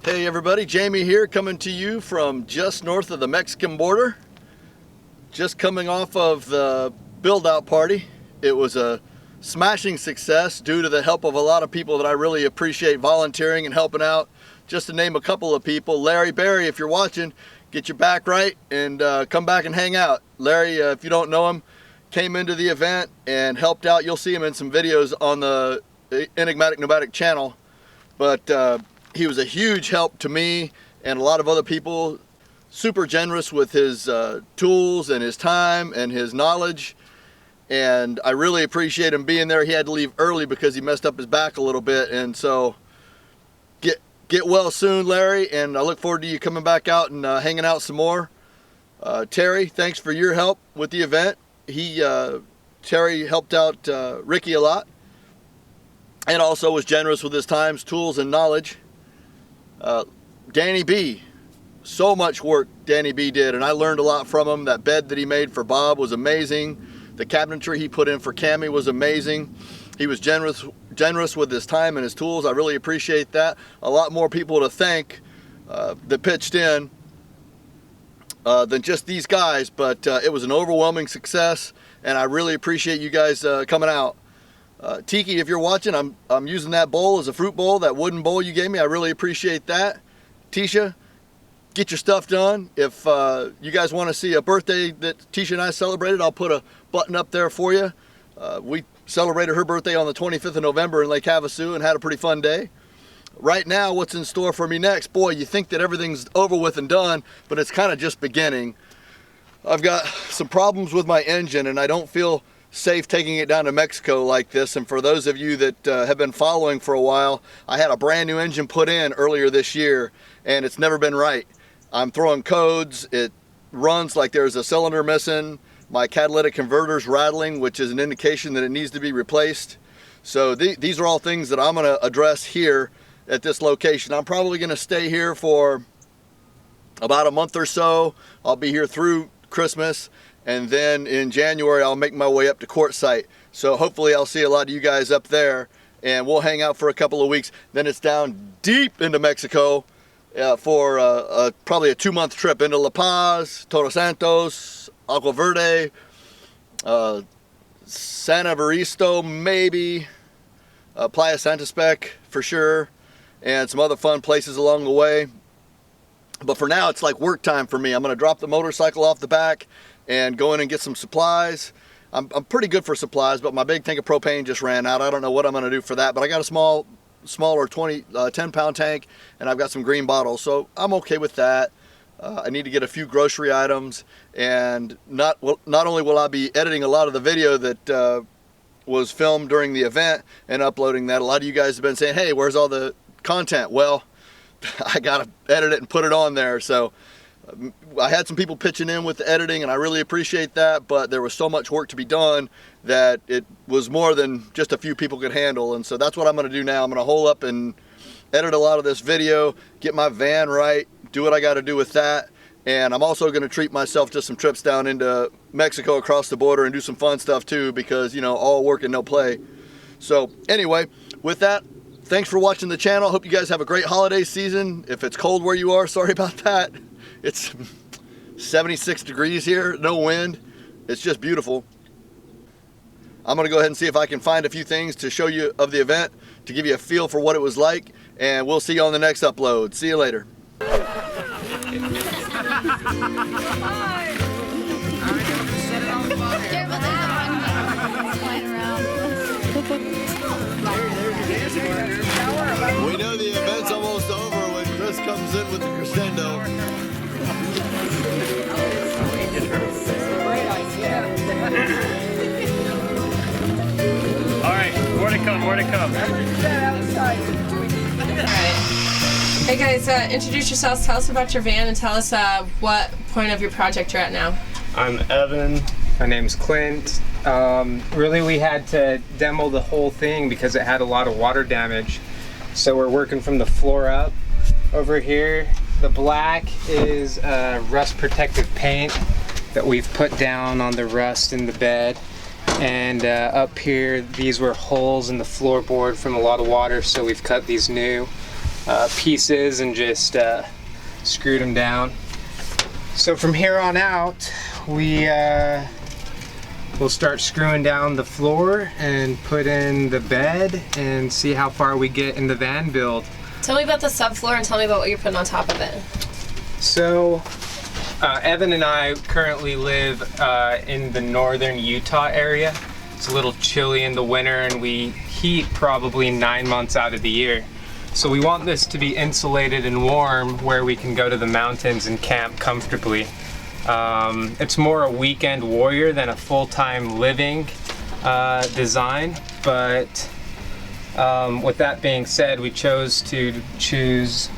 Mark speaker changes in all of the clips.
Speaker 1: Hey everybody, Jamie here, coming to you from just north of the Mexican border. Just coming off of the build-out party. It was a smashing success due to the help of a lot of people that I really appreciate volunteering and helping out. Just to name a couple of people, Larry Barry, if you're watching, get your back right and come back and hang out. Larry, if you don't know him, came into the event and helped out. You'll see him in some videos on the Enigmatic Nomadic channel. But he was a huge help to me and a lot of other people. Super generous with his tools and his time and his knowledge. And I really appreciate him being there. He had to leave early because he messed up his back a little bit. And so get well soon, Larry. And I look forward to you coming back out and hanging out some more. Terry, thanks for your help with the event. Terry helped out Ricky a lot. And also was generous with his times, tools, and knowledge. Danny B, so much work Danny B did, and I learned a lot from him. That bed that he made for Bob was amazing. The cabinetry he put in for Cammie was amazing. He was generous with his time and his tools. I really appreciate that. A lot more people to thank that pitched in than just these guys, but it was an overwhelming success, and I really appreciate you guys coming out. Tiki, if you're watching, I'm using that bowl as a fruit bowl, that wooden bowl you gave me. I really appreciate that. Tisha, get your stuff done. If you guys want to see a birthday that Tisha and I celebrated, I'll put a button up there for you. We celebrated her birthday on the 25th of November in Lake Havasu and had a pretty fun day. Right now, what's in store for me next? Boy, you think that everything's over with and done, but it's kind of just beginning. I've got some problems with my engine, and I don't feel safe taking it down to Mexico like this. And for those of you that have been following for a while, I had a brand new engine put in earlier this year and it's never been right. I'm throwing codes, it runs like there's a cylinder missing, my catalytic converter's rattling, which is an indication that it needs to be replaced. So these are all things that I'm going to address here at this location. I'm probably going to stay here for about a month or so. I'll be here through Christmas. And then in January, I'll make my way up to Quartzsite. So hopefully I'll see a lot of you guys up there and we'll hang out for a couple of weeks. Then it's down deep into Mexico for probably a 2-month trip into La Paz, Todos Santos, Agua Verde, San Evaristo maybe, Playa Santa Spec for sure, and some other fun places along the way. But for now, it's like work time for me. I'm going to drop the motorcycle off the back and go in and get some supplies. I'm pretty good for supplies, but my big tank of propane just ran out. I don't know what I'm going to do for that, but I got a smaller 10-pound tank, and I've got some green bottles, so I'm okay with that. I need to get a few grocery items, and not only will I be editing a lot of the video that was filmed during the event and uploading that. A lot of you guys have been saying, hey, where's all the content? Well, I got to edit it and put it on there, so I had some people pitching in with the editing, and I really appreciate that, but there was so much work to be done that it was more than just a few people could handle. And so that's what I'm going to do now. I'm going to hole up and edit a lot of this video, get my van right, do what I got to do with that. And I'm also going to treat myself to some trips down into Mexico across the border and do some fun stuff too, because, you know, all work and no play. So anyway, with that, thanks for watching the channel. Hope you guys have a great holiday season. If it's cold where you are, sorry about that. It's 76 degrees here, no wind. It's just beautiful. I'm going to go ahead and see if I can find a few things to show you of the event, to give you a feel for what it was like, and we'll see you on the next upload. See you later. We know the event's almost over when Chris comes in with the crescendo.
Speaker 2: All right, more to come, more to come.
Speaker 3: Hey guys, introduce yourselves, tell us about your van, and tell us what point of your project you're at now.
Speaker 2: I'm Evan.
Speaker 4: My name's Clint. Really, we had to demo the whole thing because it had a lot of water damage. So we're working from the floor up. Over here, the black is rust protective paint that we've put down on the rust in the bed. And up here, these were holes in the floorboard from a lot of water, so we've cut these new. pieces and just screwed them down. So from here on out, we'll start screwing down the floor and put in the bed and see how far we get in the van build.
Speaker 3: Tell me about the subfloor and tell me about what you're putting on top of it.
Speaker 4: So Evan and I currently live in the northern Utah area. It's a little chilly in the winter and we heat probably 9 months out of the year. So we want this to be insulated and warm where we can go to the mountains and camp comfortably. It's more a weekend warrior than a full-time living design, but with that being said, we chose to choose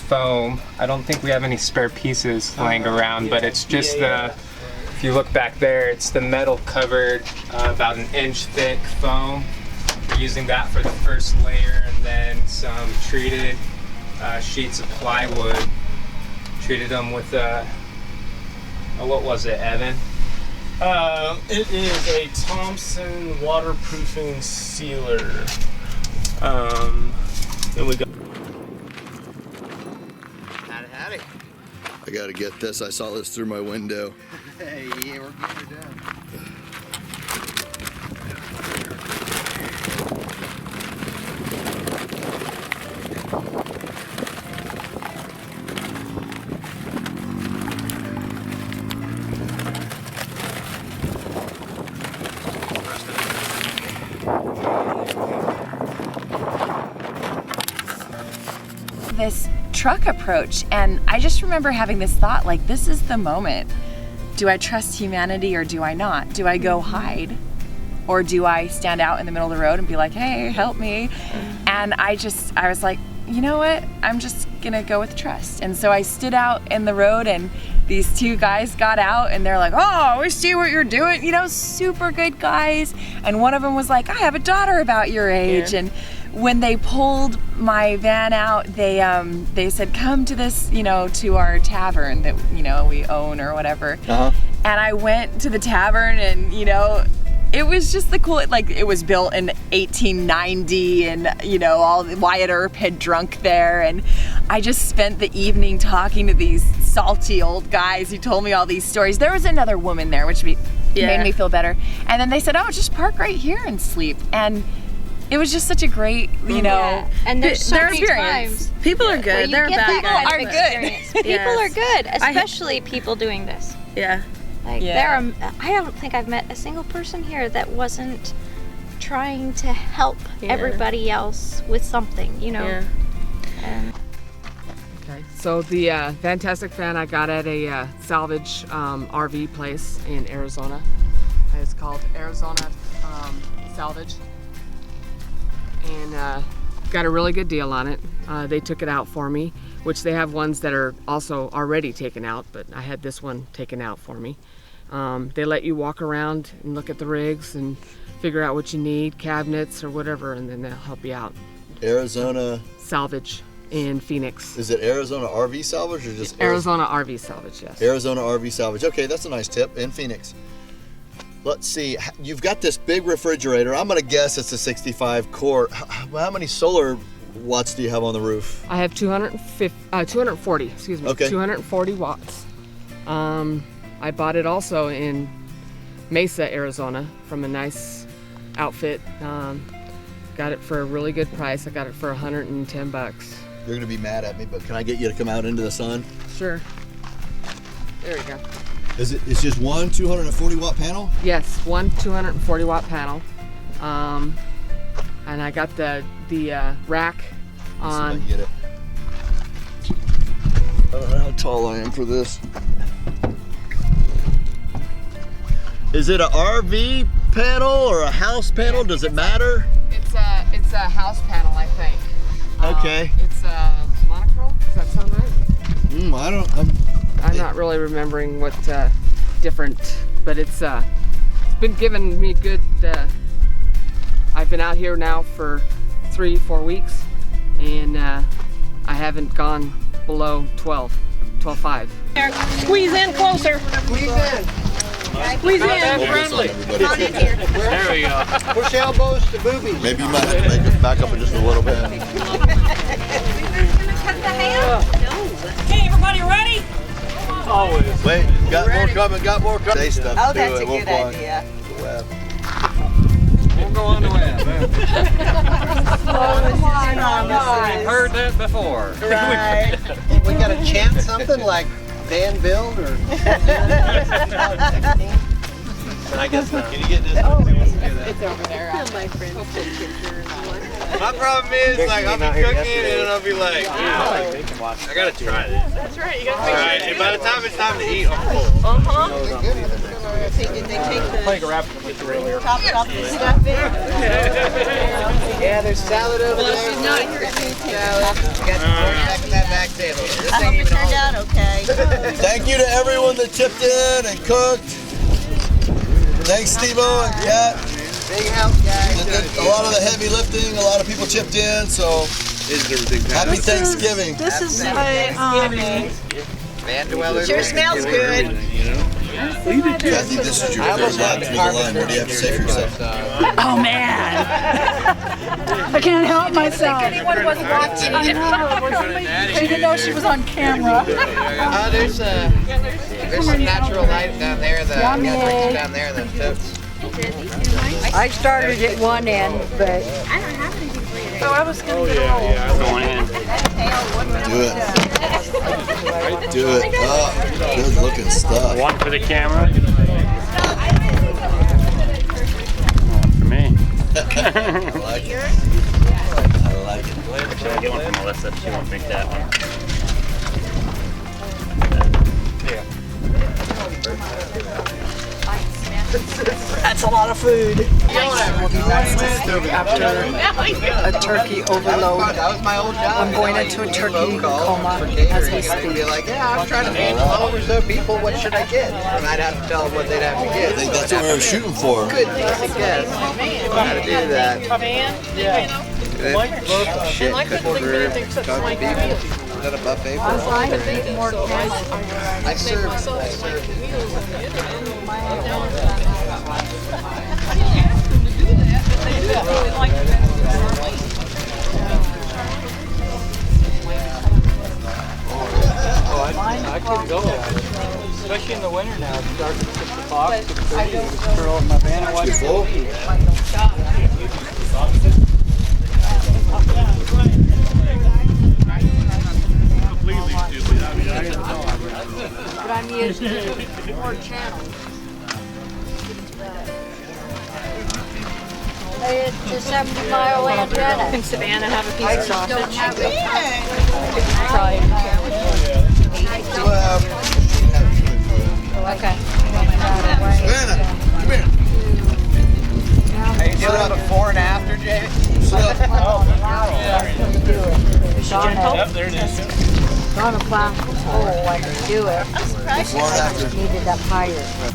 Speaker 4: foam. I don't think we have any spare pieces laying around, but it's just if you look back there, it's the metal covered, about an inch thick foam. We're using that for the first layer, and then some treated sheets of plywood. Treated them with what was it, Evan?
Speaker 2: It is a Thompson waterproofing sealer. Then we got.
Speaker 1: Howdy. I gotta get this. I saw this through my window.
Speaker 5: Hey, yeah, we're getting it done.
Speaker 6: This truck approach, and I just remember having this thought, like, this is the moment. Do I trust humanity or do I not? Do I go hide or do I stand out in the middle of the road and be like, hey, help me? And I was like, you know what, I'm just gonna go with trust. And so I stood out in the road and these two guys got out and they're like, oh, we see what you're doing, you know, super good guys. And one of them was like, I have a daughter about your age. And when they pulled my van out, they said, come to this, you know, to our tavern that, you know, we own or whatever. And I went to the tavern and, you know, it was just the cool, like, it was built in 1890 and, you know, all Wyatt Earp had drunk there. And I just spent the evening talking to these salty old guys who told me all these stories. There was another woman there, which made me feel better. And then they said, oh, just park right here and sleep. And it was just such a great, you know,
Speaker 7: and there's so many
Speaker 6: experience.
Speaker 7: times
Speaker 8: People are good. They're
Speaker 7: get
Speaker 8: bad
Speaker 7: that
Speaker 8: guys.
Speaker 7: kind of experience. People are good, especially people doing this.
Speaker 8: Yeah.
Speaker 7: Like I don't think I've met a single person here that wasn't trying to help everybody else with something, you know.
Speaker 8: Yeah.
Speaker 9: Okay, so the Fantastic Fan I got at a salvage RV place in Arizona. It's called Arizona Salvage. And got a really good deal on it. They took it out for me, which they have ones that are also already taken out, but I had this one taken out for me. They let you walk around and look at the rigs and figure out what you need, cabinets or whatever, and then they'll help you out.
Speaker 1: Arizona
Speaker 9: Salvage in Phoenix.
Speaker 1: Is it Arizona RV Salvage or just
Speaker 9: Arizona RV Salvage, yes.
Speaker 1: Arizona RV Salvage. Okay, that's a nice tip, in Phoenix. Let's see, you've got this big refrigerator. I'm gonna guess it's a 65 quart. How many solar watts do you have on the roof?
Speaker 9: I have 240, excuse me,
Speaker 1: okay.
Speaker 9: 240 watts. I bought it also in Mesa, Arizona from a nice outfit. Got it for a really good price. I got it for 110 bucks.
Speaker 1: You're gonna be mad at me, but can I get you to come out into the sun?
Speaker 9: Sure. There you go.
Speaker 1: It's just one 240 watt panel?
Speaker 9: Yes, one 240 watt panel. And I got the rack on.
Speaker 1: Let's see if I can get it. I don't know how tall I am for this. Is it a RV panel or a house panel? Does it matter?
Speaker 9: It's a house panel, I think.
Speaker 1: Okay.
Speaker 9: It's monochrome. Does that sound right? I'm not really remembering what different, but it's been giving me good. I've been out here now for 3-4 weeks, and I haven't gone below 12.5.
Speaker 8: Squeeze in closer.
Speaker 5: Squeeze in.
Speaker 8: Squeeze in.
Speaker 1: Friendly.
Speaker 2: There we go.
Speaker 5: Push elbows to boobies.
Speaker 1: Maybe you might have to make it back up in just a little bit.
Speaker 8: Okay, everybody ready?
Speaker 2: Always.
Speaker 1: Wait, got more coming, got more coming. Say stuff
Speaker 10: Oh,
Speaker 1: too,
Speaker 10: that's a
Speaker 1: it won't
Speaker 10: good
Speaker 1: go on
Speaker 10: idea.
Speaker 1: the web.
Speaker 4: We'll go on the web.
Speaker 10: We've
Speaker 4: heard that before.
Speaker 10: Right.
Speaker 5: We gotta chant something like Van Build or.
Speaker 1: I guess not. Can you get this one?
Speaker 9: It's over there.
Speaker 10: My friends take pictures.
Speaker 2: My problem is, like, I'll be cooking and I'll be like, I gotta try this.
Speaker 8: That's right. You gotta
Speaker 2: Alright, and by the time it's time to eat, I'm full.
Speaker 10: Did they take the
Speaker 2: Like a wrap with the earlier.
Speaker 10: tops off the stuff in? Yeah, there's salad over there. She's not here. Salad. Got back in that back table. This ain't even turned out okay.
Speaker 1: Thank you to everyone that chipped in and cooked. Thanks, Steve-O and Kat.
Speaker 10: Big help, guys.
Speaker 1: A lot of the heavy lifting, a lot of people chipped in, so happy Thanksgiving.
Speaker 8: This is my
Speaker 10: Van Dweller. Sure smells good.
Speaker 1: Kathy, this is your third lap through the line. What do you have to say for yourself?
Speaker 8: Oh man! I can't help myself.
Speaker 6: Anyone was watching.
Speaker 8: She didn't know she was on camera.
Speaker 10: There's some natural light down there. The down there. The totes.
Speaker 8: I started at one end, but
Speaker 3: So I was gonna get a roll.
Speaker 2: Going in.
Speaker 1: Do it. Do it. Oh, good looking stuff.
Speaker 2: One for the camera. One for me.
Speaker 1: I like it. I like it.
Speaker 2: Actually, I'll get one for Melissa. She won't drink that one.
Speaker 8: that's a lot of food. After a turkey overload,
Speaker 10: That was my old job.
Speaker 8: I'm going into a turkey coma as we
Speaker 10: I'd be
Speaker 8: speak.
Speaker 10: like, yeah, I'm trying to feed 12 or so people. What should I get? And I'd have to tell them what they'd have to
Speaker 1: I
Speaker 10: get.
Speaker 1: think that's what we were shooting for.
Speaker 10: Good basic guess. How to do that. Shit, couldn't order. Talk to people. Is that a buffet for all? I served.
Speaker 5: I could go. Especially in the winter now. It starts at 6 o'clock. 6:30. Just curl up in my van and watch
Speaker 1: You full?
Speaker 8: But I'm used to more channels. It's a 70-mile antenna.
Speaker 9: Can Savannah have a piece of sausage?
Speaker 8: Try it. Okay.
Speaker 1: Savannah, come here.
Speaker 10: Are you doing a before and after, Jamie?
Speaker 1: Sit up.
Speaker 2: Yep, there it is.
Speaker 8: On a plastic pole, I can do it.
Speaker 1: Before and after.
Speaker 8: Need it up higher.